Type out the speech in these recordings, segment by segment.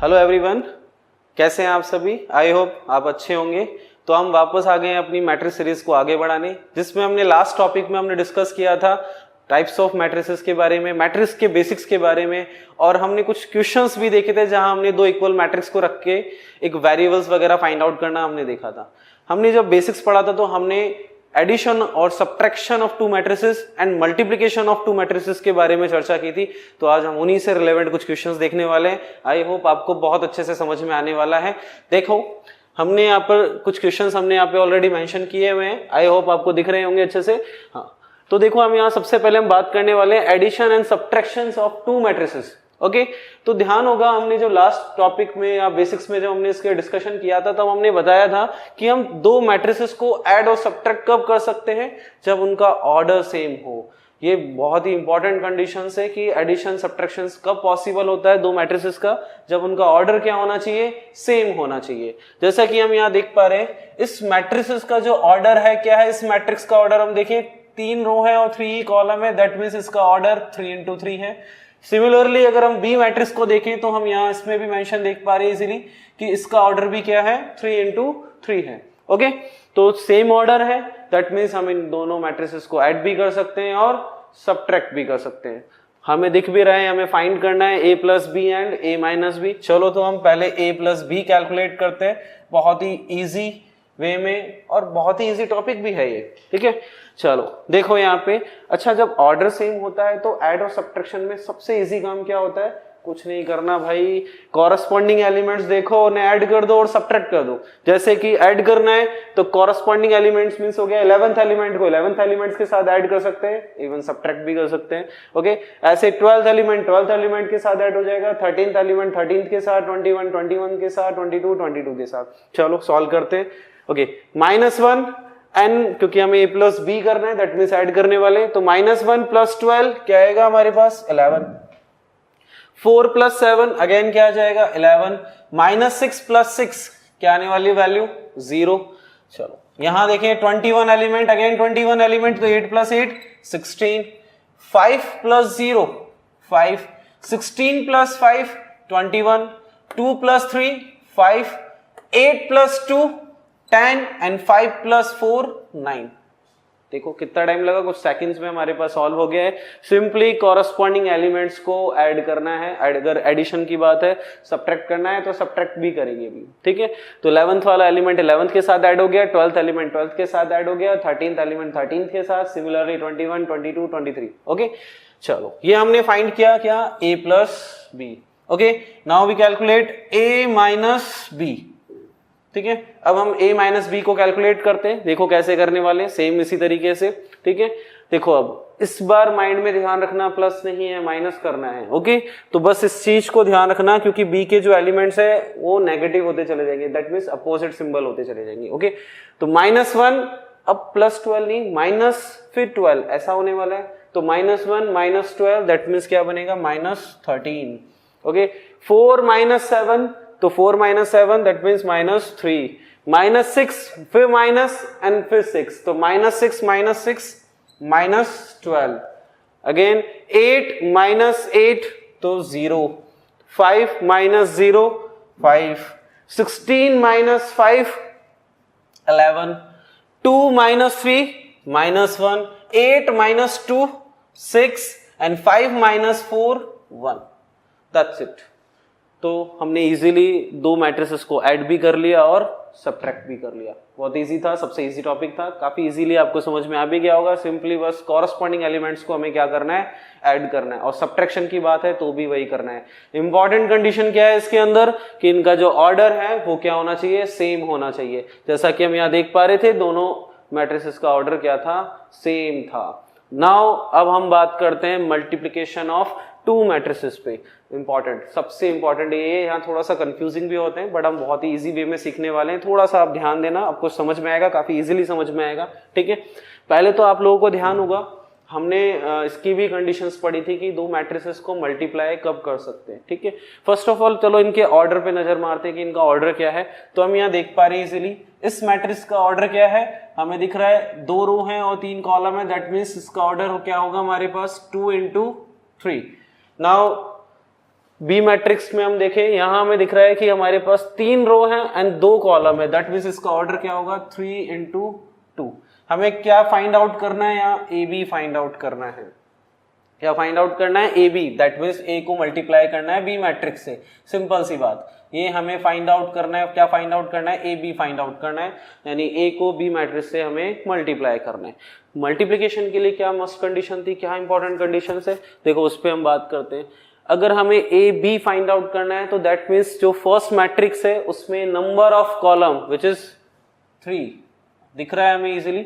Hello everyone, कैसे हैं आप सभी। आई होप आप अच्छे होंगे। तो हम वापस आ गए हैं अपनी मैट्रिक्स सीरीज को आगे बढ़ाने, जिसमें हमने लास्ट टॉपिक में हमने डिस्कस किया था टाइप्स ऑफ मैट्रिसेस के बारे में, मैट्रिक्स के बेसिक्स के बारे में, और हमने कुछ क्वेश्चंस भी देखे थे जहां हमने दो इक्वल मैट्रिक्स को रख के एक वेरिएबल्स वगैरह फाइंड आउट करना हमने देखा था। हमने जब बेसिक्स पढ़ा था तो हमने एडिशन और subtraction of two matrices and multiplication of two matrices के बारे में चर्चा की थी। तो आज हम उन्हीं से रिलेवेंट कुछ क्वेश्चंस देखने वाले हैं। आई होप आपको बहुत अच्छे से समझ में आने वाला है। देखो, हमने यहाँ पर कुछ क्वेश्चंस हमने यहाँ पे ऑलरेडी मेंशन किए हुए हैं। आई होप आपको दिख रहे होंगे अच्छे से। हाँ, तो देखो, हम यहाँ सबसे पहले हम बात करने वाले हैं addition and subtraction of two matrices. Okay, तो ध्यान होगा, हमने जो लास्ट टॉपिक में या बेसिक्स में जब हमने इसके डिस्कशन किया था तब हमने बताया था कि हम दो मैट्रिसेस को ऐड और सब्ट्रैक्ट कब कर सकते हैं, जब उनका ऑर्डर सेम हो। ये बहुत ही इंपॉर्टेंट कंडीशन है कि एडिशन सब्ट्रैक्शन कब पॉसिबल होता है दो मैट्रिसेस का, जब उनका ऑर्डर क्या होना चाहिए, सेम होना चाहिए। जैसा कि हम यहाँ देख पा रहे हैं, इस मैट्रिसेस का जो ऑर्डर है क्या है, इस मैट्रिक्स का ऑर्डर हम देखिए 3 रो है और 3 कॉलम है, दैट मीन्स इसका ऑर्डर 3 into 3 है। सिमिलरली अगर हम बी मैट्रिक्स को देखें तो हम यहाँ इसमें भी मेंशन देख पा रहे हैं इजीली कि इसका ऑर्डर भी क्या है, 3 into 3 है। ओके, तो सेम ऑर्डर है, दैट मीन्स हम इन दोनों मैट्रिसेस को ऐड भी कर सकते हैं और सब्ट्रैक्ट भी कर सकते हैं। हमें दिख भी रहा है, हमें फाइंड करना है a plus B and a minus B. चलो तो हम पहले a प्लस बी कैलकुलेट करते हैं, बहुत ही इजी वे में, और बहुत ही इजी टॉपिक भी है ये। ठीक है, चलो देखो यहाँ पे। अच्छा, जब ऑर्डर सेम होता है तो ऐड और सब्ट्रैक्शन में सबसे इजी काम क्या होता है, कुछ नहीं करना भाई, कॉरस्पॉन्डिंग एलिमेंट्स देखो, उन्हें ऐड कर दो और सब्ट्रैक्ट कर दो। जैसे कि ऐड करना है तो कॉरस्पॉन्डिंग एलिमेंट्स मींस हो गया 11th एलिमेंट को 11th एलिमेंट्स के साथ ऐड कर सकते हैं, इवन सब्ट्रैक्ट भी कर सकते हैं। ओके, ऐसे 12th एलिमेंट के साथ ऐड हो जाएगा, 13th एलिमेंट 13th के साथ, 21 के साथ, 22 के साथ। चलो सॉल्व करते हैं। ओके, -1 एन, क्योंकि हमें a प्लस बी करना है, दैट मीन्स ऐड करने वाले, तो -1 प्लस 12 क्या आएगा हमारे पास, 11। 4 प्लस 7 अगेन क्या आ जाएगा, 11। -6 प्लस 6 क्या आने वाली वैल्यू, 0। चलो यहां देखें 21 एलिमेंट, अगेन 21 एलिमेंट, तो 8 plus 8 16। 5 plus 0 5, 16 plus 5 21, 2 plus 3 5, 8 plus 2 10 and 5 plus 4 9। देखो कितना टाइम लगा, कुछ सेकंड्स में हमारे पास सॉल्व हो गया है। सिंपली कॉरस्पॉन्डिंग एलिमेंट्स को ऐड करना है। अगर एडिशन की बात है, सब्ट्रैक्ट करना है तो सब्ट्रैक्ट भी करेंगे भी। ठीक है, तो 11th वाला एलिमेंट 11th के साथ ऐड हो गया, 12th एलिमेंट 12th के साथ ऐड हो गया, 13th एलिमेंट 13th के साथ, सिमिलरली 21 22 23। ओके, चलो ये हमने फाइंड किया क्या, a plus B. Okay, now we calculate a minus B. ठीक है, अब हम a माइनस बी को कैलकुलेट करते हैं। देखो कैसे करने वाले, सेम इसी तरीके से। ठीक है, देखो अब इस बार माइंड में ध्यान रखना, प्लस नहीं है, माइनस करना है। ओके, तो बस इस चीज को ध्यान रखना, क्योंकि b के जो एलिमेंट्स है वो नेगेटिव होते चले जाएंगे, दैट मीन्स अपोजिट सिंबल होते चले जाएंगे। ओके, तो -1 अब प्लस 12 नहीं, माइनस फिर 12 ऐसा होने वाला है, तो -1 माइनस 12 दैट मीन्स क्या बनेगा, -13। ओके, 4 माइनस 7, तो 4 माइनस 7 दैट मीन्स -3, -6 फिर माइनस एंड फिर 6, तो -6 माइनस 6 -12। अगेन 8 माइनस 8 तो 0, 5 minus 0 5, 16 minus 5 11, 2 minus 3 -1, 8 minus 2 6 and 5 minus 4 1। That's it. तो हमने इजीली दो मैट्रिसेस को ऐड भी कर लिया और सब्ट्रैक्ट भी कर लिया। बहुत इजी था, सबसे इजी टॉपिक था, काफी इजीली आपको समझ में आ भी गया होगा। सिंपली बस कॉरस्पॉन्डिंग एलिमेंट्स को हमें क्या करना है, ऐड करना है, और सब्ट्रैक्शन की बात है तो भी वही करना है। इंपॉर्टेंट कंडीशन क्या है इसके अंदर, कि इनका जो ऑर्डर है वो क्या होना चाहिए, सेम होना चाहिए। जैसा कि हम यहाँ देख पा रहे थे, दोनों मैट्रिसेस का ऑर्डर क्या था, सेम था। नाउ अब हम बात करते हैं मल्टीप्लिकेशन ऑफ टू मैट्रिसेस पे। इंपॉर्टेंट, सबसे इंपॉर्टेंट ये, यहाँ थोड़ा सा कंफ्यूजिंग भी होते हैं, बट हम बहुत ही इजी वे में सीखने वाले हैं। थोड़ा सा आप ध्यान देना, आपको समझ में आएगा, काफी इजीली समझ में आएगा। ठीक है, पहले तो आप लोगों को ध्यान होगा, हमने इसकी भी कंडीशंस पढ़ी थी कि दो मैट्रिसेस को मल्टीप्लाई कब कर सकते हैं। ठीक है, फर्स्ट ऑफ ऑल चलो इनके ऑर्डर पे नजर मारते हैं कि इनका ऑर्डर क्या है। तो हम यहाँ देख पा रहे हैं इजीली, इस मैट्रिक्स का ऑर्डर क्या है, हमें दिख रहा है 2 रो हैं और 3 कॉलम है, दैट मीन्स इसका ऑर्डर क्या होगा हमारे पास 2 into 3। नाउ बी मैट्रिक्स में हम देखें, यहां हमें दिख रहा है कि हमारे पास 3 रो हैं एंड 2 कॉलम है, दैट मीन्स इसका ऑर्डर क्या होगा 3 into 2। हमें क्या फाइंड आउट करना है, यहाँ ए बी फाइंड आउट करना है। क्या फाइंड आउट करना है, ए बी, दैट मीन्स ए को मल्टीप्लाई करना है बी मैट्रिक्स से, सिंपल सी बात। ये हमें फाइंड आउट करना है, क्या फाइंड आउट करना है, ए बी फाइंड आउट करना है, यानी ए को बी मैट्रिक्स से हमें मल्टीप्लाई करना है। मल्टीप्लीकेशन के लिए क्या मस्ट कंडीशन थी, क्या इंपॉर्टेंट कंडीशन है, देखो उस पर हम बात करते हैं। अगर हमें ए बी फाइंड आउट करना है तो दैट मीन्स जो फर्स्ट मैट्रिक्स है उसमें number of column which is 3 दिख रहा है हमें इजीली,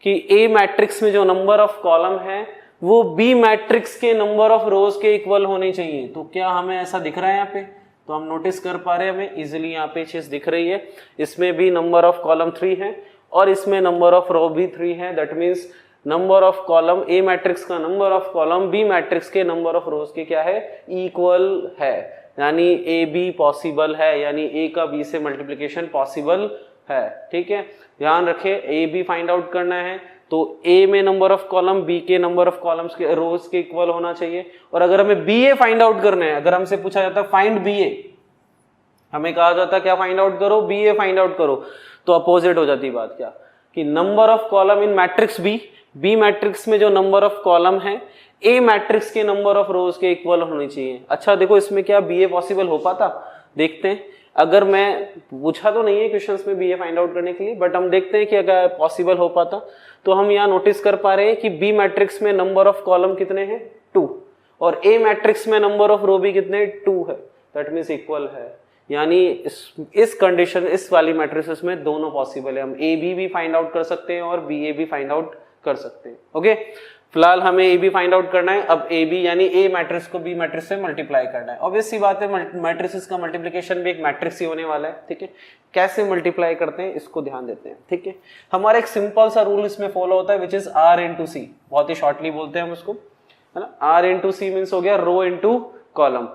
कि ए मैट्रिक्स में जो नंबर ऑफ कॉलम है वो बी मैट्रिक्स के नंबर ऑफ रोज के इक्वल होने चाहिए। तो क्या हमें ऐसा दिख रहा है यहाँ पे, तो हम नोटिस कर पा रहे हैं, हमें इजीली यहाँ पे चीज दिख रही है। इसमें भी नंबर ऑफ कॉलम 3 है और इसमें नंबर ऑफ रो भी 3 है, that means number of column A matrix का number of column B matrix के नंबर ऑफ रोज के क्या है, इक्वल है, यानी ए बी पॉसिबल है, यानी ए का बी से मल्टीप्लीकेशन पॉसिबल है। ठीक है, ध्यान रखें, ए बी फाइंड आउट करना है तो ए में नंबर ऑफ कॉलम बी के नंबर ऑफ कॉलम्स के रोज के इक्वल होना चाहिए। और अगर हमें बी ए फाइंड आउट करना है, अगर हमसे पूछा जाता है फाइंड बी ए, हमें कहा जाता है क्या फाइंड आउट करो, बी ए फाइंड आउट करो, तो अपोजिट हो जाती बात, क्या कि number of column in matrix B matrix में जो नंबर ऑफ कॉलम है ए मैट्रिक्स के नंबर ऑफ रोज के इक्वल होनी चाहिए। अच्छा देखो इसमें क्या बी ए पॉसिबल हो पाता, देखते हैं। अगर मैं पूछा तो नहीं है क्वेश्चंस में बी ए फाइंड आउट करने के लिए, बट हम देखते हैं कि अगर पॉसिबल हो पाता तो हम यहाँ नोटिस कर पा रहे हैं कि बी मैट्रिक्स में नंबर ऑफ कॉलम कितने हैं 2 और ए मैट्रिक्स में नंबर ऑफ रो भी कितने 2 है, दैट मीन्स इक्वल है। यानी इस कंडीशन, इस वाली मैट्रिसेस में दोनों पॉसिबल है, हम ए बी भी फाइंड आउट कर सकते हैं और बी ए भी फाइंड आउट कर सकते हैं। ओके, फिलहाल हमें ए बी फाइंड आउट करना है। अब ए बी यानी ए मैट्रिक्स को बी मैट्रिक्स से मल्टीप्लाई करना है। ऑब्वियस सी बात है, मैट्रिक्स का मल्टीप्लिकेशन भी एक मैट्रिक्स ही होने वाला है। ठीक है, कैसे मल्टीप्लाई करते हैं इसको ध्यान देते हैं। ठीक है, हमारा एक सिंपल सा रूल इसमें फॉलो होता है विच इज आर इंटू सी, बहुत ही शॉर्टली बोलते हैं हम उसको, है ना। आर इंटू सी मीन्स हो गया रो इंटू कॉलम,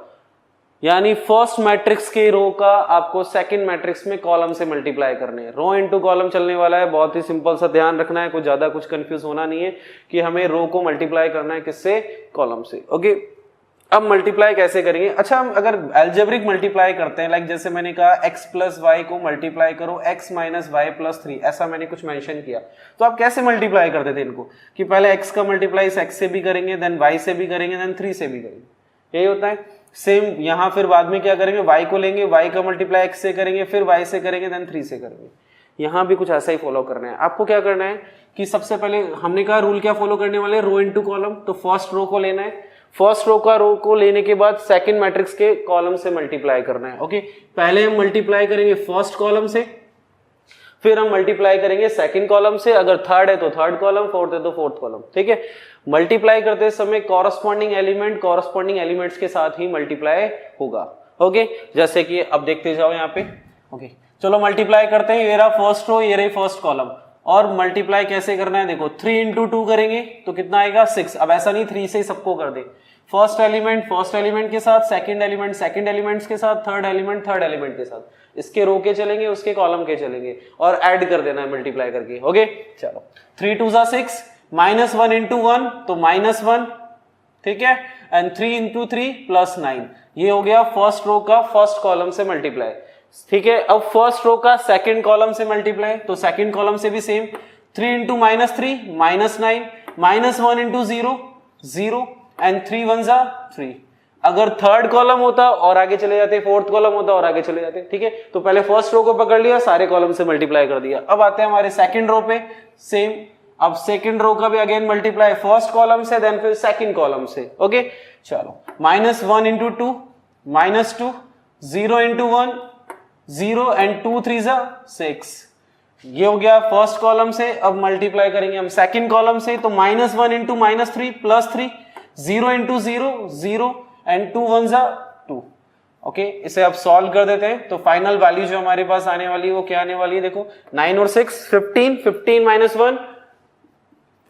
यानी फर्स्ट मैट्रिक्स के रो का आपको सेकंड मैट्रिक्स में कॉलम से मल्टीप्लाई करने हैं। रो इनटू कॉलम चलने वाला है, बहुत ही सिंपल सा ध्यान रखना है, कुछ ज्यादा कुछ कंफ्यूज होना नहीं है कि हमें रो को मल्टीप्लाई करना है किससे, कॉलम से। ओके, अब मल्टीप्लाई कैसे करेंगे। अच्छा, हम अगर एल्जेब्रिक मल्टीप्लाई करते हैं, लाइक जैसे मैंने कहा x प्लस वाई को मल्टीप्लाई करो x माइनस वाई प्लस 3, ऐसा मैंने कुछ मेंशन किया, तो आप कैसे मल्टीप्लाई करते थे इनको, कि पहले x का मल्टीप्लाई x से भी करेंगे, देन y से भी करेंगे, देन 3 से भी करेंगे, यही होता है। सेम यहाँ फिर बाद में क्या करेंगे, y को लेंगे, y का मल्टीप्लाई x से करेंगे, फिर y से करेंगे, देन 3 से करेंगे। यहाँ भी कुछ ऐसा ही फॉलो करना है आपको। क्या करना है कि सबसे पहले हमने कहा रूल क्या फॉलो करने वाले, रो इनटू कॉलम, तो फर्स्ट रो को लेना है, फर्स्ट रो को लेने के बाद सेकंड मैट्रिक्स के कॉलम से मल्टीप्लाई करना है। ओके, पहले हम मल्टीप्लाई करेंगे फर्स्ट कॉलम से, फिर हम मल्टीप्लाई करेंगे सेकंड कॉलम से, अगर थर्ड है तो थर्ड कॉलम, फोर्थ है तो फोर्थ कॉलम। ठीक है, मल्टीप्लाई करते समय कॉरस्पॉन्डिंग एलिमेंट्स के साथ ही मल्टीप्लाई होगा। ओके, जैसे कि अब देखते जाओ यहाँ पे। ओके, चलो मल्टीप्लाई करते हैं, ये रहा फर्स्ट रो, ये रही फर्स्ट कॉलम, और मल्टीप्लाई कैसे करना है देखो, 3 इंटू 2 करेंगे तो कितना आएगा 6। अब ऐसा नहीं 3 से ही सबको कर दे, फर्स्ट एलिमेंट के साथ, सेकंड एलिमेंट्स के साथ, थर्ड एलिमेंट के साथ, इसके रो के चलेंगे, उसके कॉलम के चलेंगे, और ऐड कर देना है मल्टीप्लाई करके। ओके, चलो 3 2 6, माइनस 1 इंटू 1 तो -1, ठीक है, एंड 3 इंटू 3 प्लस 9, ये हो गया फर्स्ट रो का फर्स्ट कॉलम से मल्टीप्लाई। ठीक है, अब फर्स्ट रो का सेकंड कॉलम से मल्टीप्लाई, तो सेकंड कॉलम से भी सेम, 3 इंटू -3 -9, -1 इंटू 0 0, एंड 3 1 जा 3। अगर थर्ड कॉलम होता और आगे चले जाते, फोर्थ कॉलम होता और आगे चले जाते। ठीक है, तो पहले फर्स्ट रो को पकड़ लिया, सारे कॉलम से मल्टीप्लाई कर दिया। अब आते हैं हमारे सेकंड रो पे, सेम, अब सेकंड रो का भी अगेन मल्टीप्लाई फर्स्ट कॉलम से, देन फिर सेकंड कॉलम से। ओके, चलो -1 इंटू 2 -2, 0 इंटू 1 0, एंड 2 3 जा 6, ये हो गया फर्स्ट कॉलम से। अब मल्टीप्लाई करेंगे हम सेकंड कॉलम से, तो -1 इंटू -3 प्लस 3, 0 इंटू 0 0, एंड 2 1 जा 2। ओके, इसे अब सॉल्व कर देते हैं, तो फाइनल वैल्यू जो हमारे पास आने वाली है वो क्या आने वाली है, देखो 9 और 6 15, 15 माइनस 1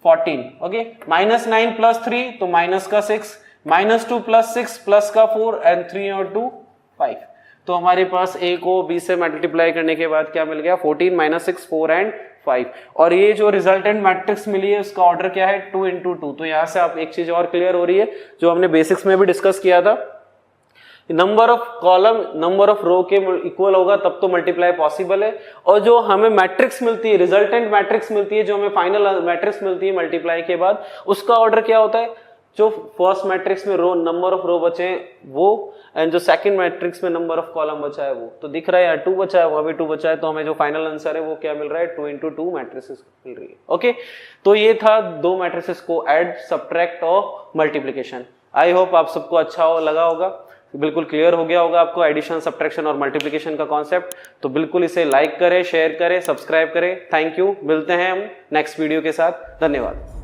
14। ओके, -9 प्लस 3 तो माइनस का 6, -2 प्लस 6 प्लस का 4, एंड 3 और 2 5। तो हमारे पास a को b से मल्टीप्लाई करने के बाद क्या मिल गया, 14 -6 4 एंड 5। और ये जो रिजल्टेंट मैट्रिक्स मिली है उसका ऑर्डर क्या है, 2 इंटू 2। तो यहाँ से आप एक चीज और क्लियर हो रही है जो हमने बेसिक्स में भी डिस्कस किया था, number of column number of row के इक्वल होगा तब तो मल्टीप्लाई पॉसिबल है। और जो हमें मैट्रिक्स मिलती है, रिजल्टेंट मैट्रिक्स मिलती है, जो हमें फाइनल मैट्रिक्स मिलती है मल्टीप्लाई के बाद, उसका ऑर्डर क्या होता है? जो फर्स्ट मैट्रिक्स में रो नंबर ऑफ रो बचे हैं वो, एंड जो सेकंड मैट्रिक्स में नंबर ऑफ कॉलम बचा है वो। तो दिख रहा है यार 2 बचा है, वहां भी 2 बचा है, तो हमें जो फाइनल आंसर है वो क्या मिल रहा है? 2 into 2 मैट्रिसेस मिल रही है। ओके, तो ये था 2 मैट्रिसेस को ऐड, सब्ट्रैक्ट और मल्टीप्लीकेशन। आई होप आप सबको अच्छा लगा होगा, बिल्कुल क्लियर हो गया होगा आपको एडिशन, सब्ट्रैक्शन और मल्टीप्लिकेशन का कॉन्सेप्ट। तो बिल्कुल इसे लाइक करें, शेयर करें, सब्सक्राइब करें। थैंक यू, मिलते हैं हम नेक्स्ट वीडियो के साथ। धन्यवाद।